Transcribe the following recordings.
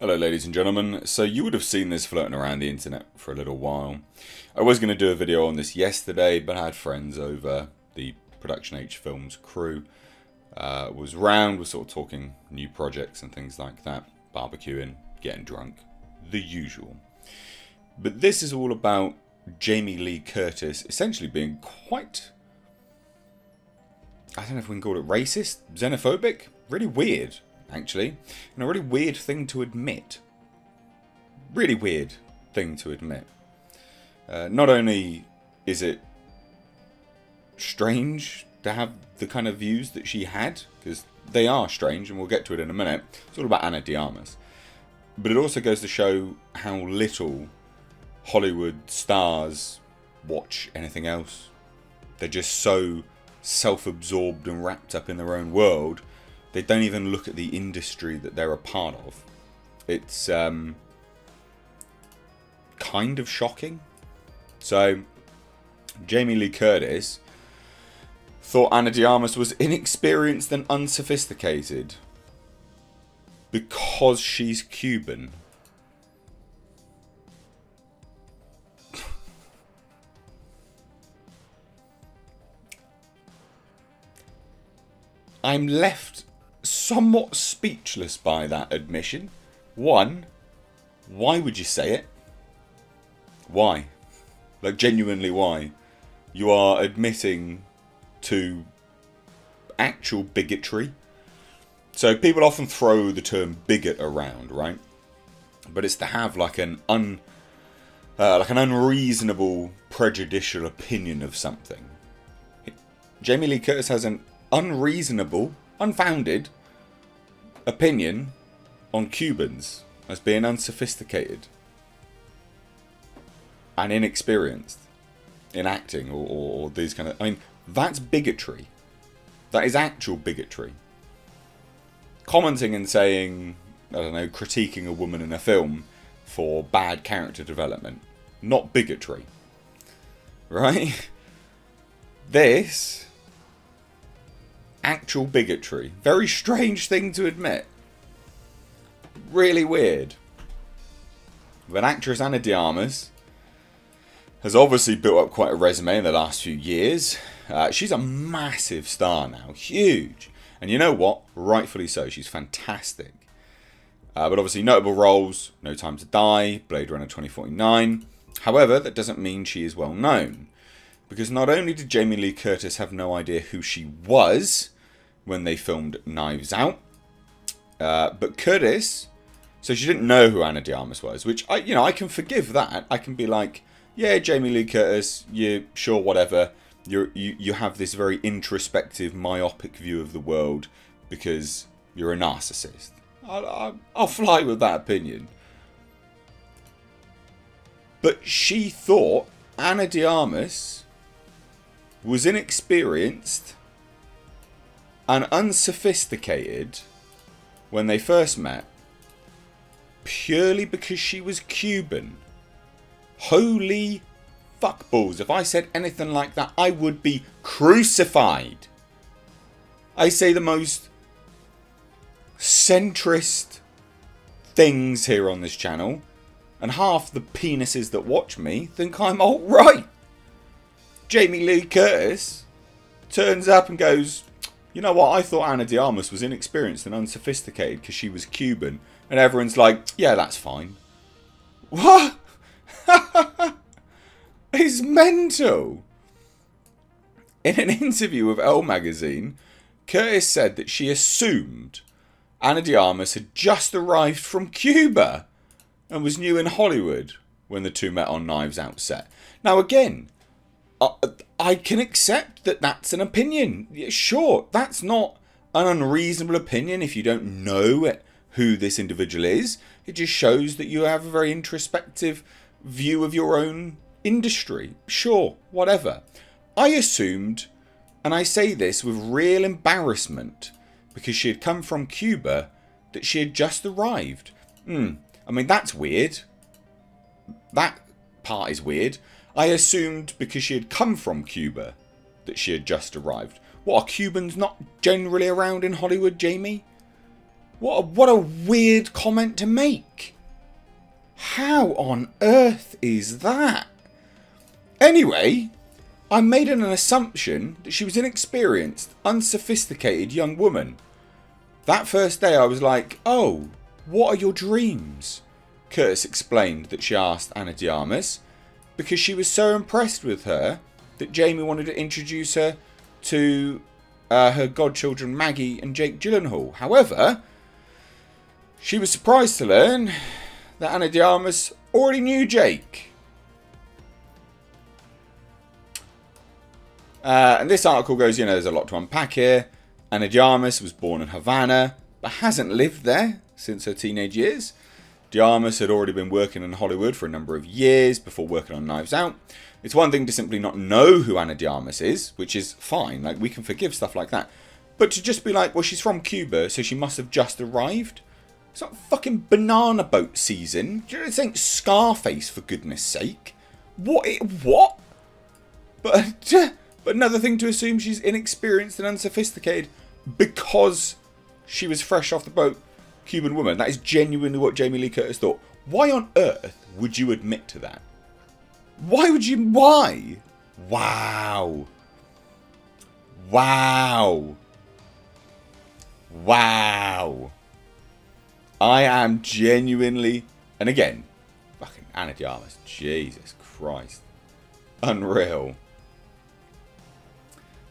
Hello ladies and gentlemen, so you would have seen this floating around the internet for a little while. I was going to do a video on this yesterday, but I had friends over, the Production H Films crew was round, was sort of talking new projects and things like that, barbecuing, getting drunk, the usual. But this is all about Jamie Lee Curtis essentially being quite, I don't know if we can call it racist, xenophobic, really weird. Actually, and a really weird thing to admit. Really weird thing to admit. Not only is it strange to have the kind of views that she had, because they are strange, and we'll get to it in a minute. It's all about Ana de Armas. But it also goes to show how little Hollywood stars watch anything else. They're just so self-absorbed and wrapped up in their own world. They don't even look at the industry that they're a part of. It's kind of shocking. So, Jamie Lee Curtis thought Ana de Armas was inexperienced and unsophisticated because she's Cuban. I'm left somewhat speechless by that admission. One, why would you say it? Why? Like, genuinely, why? You are admitting to actual bigotry. So people often throw the term bigot around, right? But it's to have like an unreasonable, prejudicial opinion of something. Jamie Lee Curtis has an unreasonable, unfounded opinion on Cubans as being unsophisticated and inexperienced in acting or these kind of... I mean, that's bigotry. That is actual bigotry. Commenting and saying, I don't know, critiquing a woman in a film for bad character development. Not bigotry. Right? This... actual bigotry. Very strange thing to admit. Really weird. But actress Ana de Armas has obviously built up quite a resume in the last few years. She's a massive star now. Huge. And you know what? Rightfully so. She's fantastic. But obviously notable roles. No Time to Die. Blade Runner 2049. However, that doesn't mean she is well known. Because not only did Jamie Lee Curtis have no idea who she was when they filmed Knives Out, but Curtis, so she didn't know who Ana de Armas was, which I can forgive that. I can be like, yeah, Jamie Lee Curtis, you sure, whatever. You have this very introspective, myopic view of the world because you're a narcissist. I'll fly with that opinion. But she thought Ana de Armas was inexperienced and unsophisticated when they first met, purely because she was Cuban. Holy fuckballs. If I said anything like that, I would be crucified. I say the most centrist things here on this channel, and half the penises that watch me think I'm alt-right. Jamie Lee Curtis turns up and goes, you know what, I thought Ana de Armas was inexperienced and unsophisticated because she was Cuban. And everyone's like, yeah, that's fine. What? It's mental. In an interview with Elle magazine, Curtis said that she assumed Ana de Armas had just arrived from Cuba and was new in Hollywood when the two met on Knives Out set. Now again, I can accept that that's an opinion. Yeah, sure, that's not an unreasonable opinion if you don't know who this individual is. It just shows that you have a very introspective view of your own industry. Sure, whatever. I assumed, and I say this with real embarrassment, because she had come from Cuba, that she had just arrived. I mean, that's weird. That part is weird. I assumed because she had come from Cuba that she had just arrived. What, are Cubans not generally around in Hollywood, Jamie? What a weird comment to make. How on earth is that? Anyway, I made an assumption that she was an inexperienced, unsophisticated young woman. That first day I was like, oh, what are your dreams? Curtis explained that she asked Ana de Armas because she was so impressed with her that Jamie wanted to introduce her to her godchildren Maggie and Jake Gyllenhaal. However, she was surprised to learn that Ana de Armas already knew Jake. And this article goes, there's a lot to unpack here. Ana de Armas was born in Havana, but hasn't lived there since her teenage years. De Armas had already been working in Hollywood for a number of years before working on Knives Out. It's one thing to simply not know who Ana de Armas is, which is fine, like we can forgive stuff like that. But to just be like, well, she's from Cuba, so she must have just arrived. It's not fucking banana boat season. Do you know, this ain't Scarface, for goodness sake. What? But another thing to assume she's inexperienced and unsophisticated because she was fresh off the boat Cuban woman. That is genuinely what Jamie Lee Curtis thought. Why on earth would you admit to that? Why? Wow. I am genuinely, and again, fucking Ana de Armas, Jesus Christ. Unreal.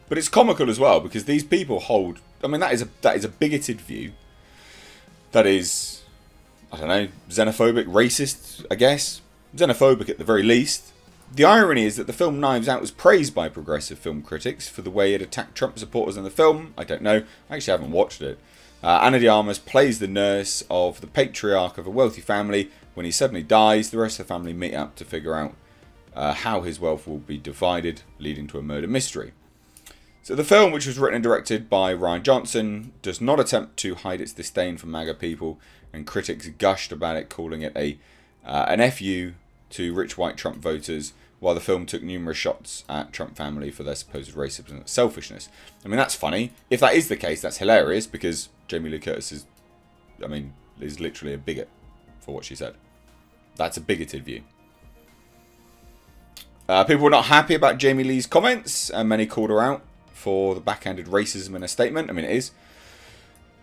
But it's comical as well because these people hold, I mean, that is a bigoted view. That is, I don't know, xenophobic, racist, I guess. Xenophobic at the very least. The irony is that the film Knives Out was praised by progressive film critics for the way it attacked Trump supporters in the film. I don't know. I actually haven't watched it. Ana de Armas plays the nurse of the patriarch of a wealthy family. When he suddenly dies, the rest of the family meet up to figure out how his wealth will be divided, leading to a murder mystery. So the film, which was written and directed by Ryan Johnson, does not attempt to hide its disdain for MAGA people, and critics gushed about it, calling it an FU to rich white Trump voters, while the film took numerous shots at Trump family for their supposed racism and selfishness. I mean, that's funny. If that is the case, that's hilarious, because Jamie Lee Curtis is literally a bigot for what she said. That's a bigoted view. People were not happy about Jamie Lee's comments, and many called her out for the backhanded racism in a statement. I mean, it is.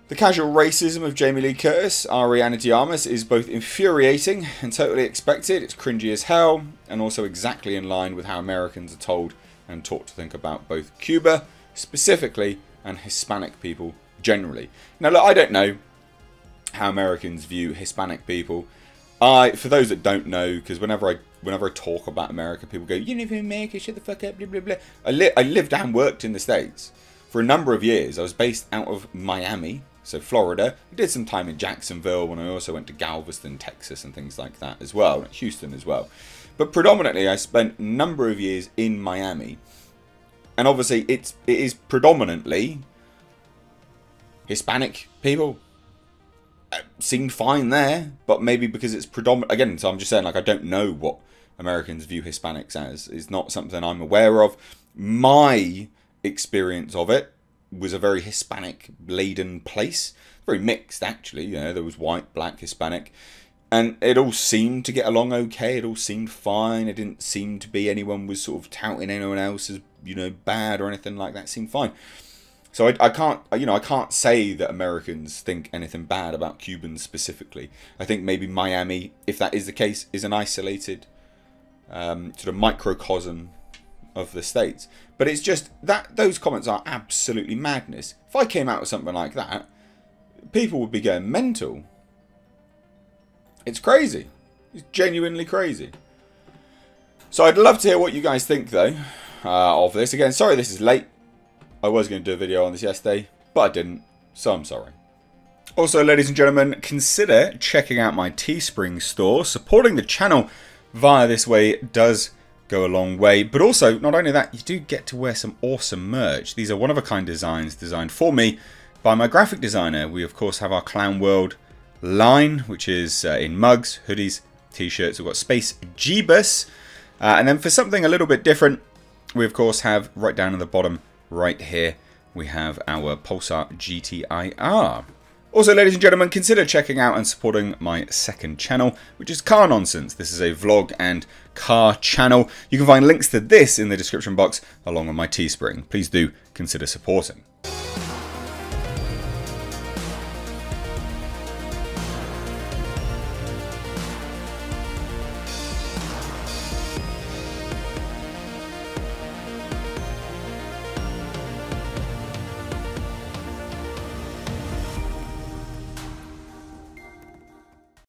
The casual racism of Jamie Lee Curtis, Ana de Armas, is both infuriating and totally expected. It's cringy as hell, and also exactly in line with how Americans are told and taught to think about both Cuba, specifically, and Hispanic people generally. Now, look, I don't know how Americans view Hispanic people. For those that don't know, because whenever I talk about America, people go, "You live in America, shut the fuck up, blah, blah, blah." I lived and worked in the States for a number of years. I was based out of Miami, so Florida. I did some time in Jacksonville, and I also went to Galveston, Texas, and things like that as well, and Houston as well. But predominantly, I spent a number of years in Miami, and obviously, it is predominantly Hispanic people. Seemed fine there, but maybe because it's predominant. Again, so I'm just saying, like, I don't know what Americans view Hispanics as. It's not something I'm aware of. My experience of it was a very Hispanic-laden place. Very mixed, actually. You know, there was white, black, Hispanic. And it all seemed to get along okay. It all seemed fine. It didn't seem to be anyone was sort of touting anyone else as, bad or anything like that. It seemed fine. So I can't say that Americans think anything bad about Cubans specifically. I think maybe Miami, if that is the case, is an isolated sort of microcosm of the States. But it's just that those comments are absolutely madness. If I came out with something like that, people would be going mental. It's crazy. It's genuinely crazy. So I'd love to hear what you guys think, though, of this. Again, sorry this is late. I was going to do a video on this yesterday, but I didn't, so I'm sorry. Also, ladies and gentlemen, consider checking out my Teespring store. Supporting the channel via this way does go a long way. But also, not only that, you do get to wear some awesome merch. These are one-of-a-kind designs designed for me by my graphic designer. We, of course, have our Clown World line, which is in mugs, hoodies, t-shirts. We've got Space Jeebus. And then for something a little bit different, we, of course, have right down at the bottom right here, we have our Pulsar GTIR. Also, ladies and gentlemen, consider checking out and supporting my second channel, which is Car Nonsense. This is a vlog and car channel. You can find links to this in the description box, along with my Teespring. Please do consider supporting.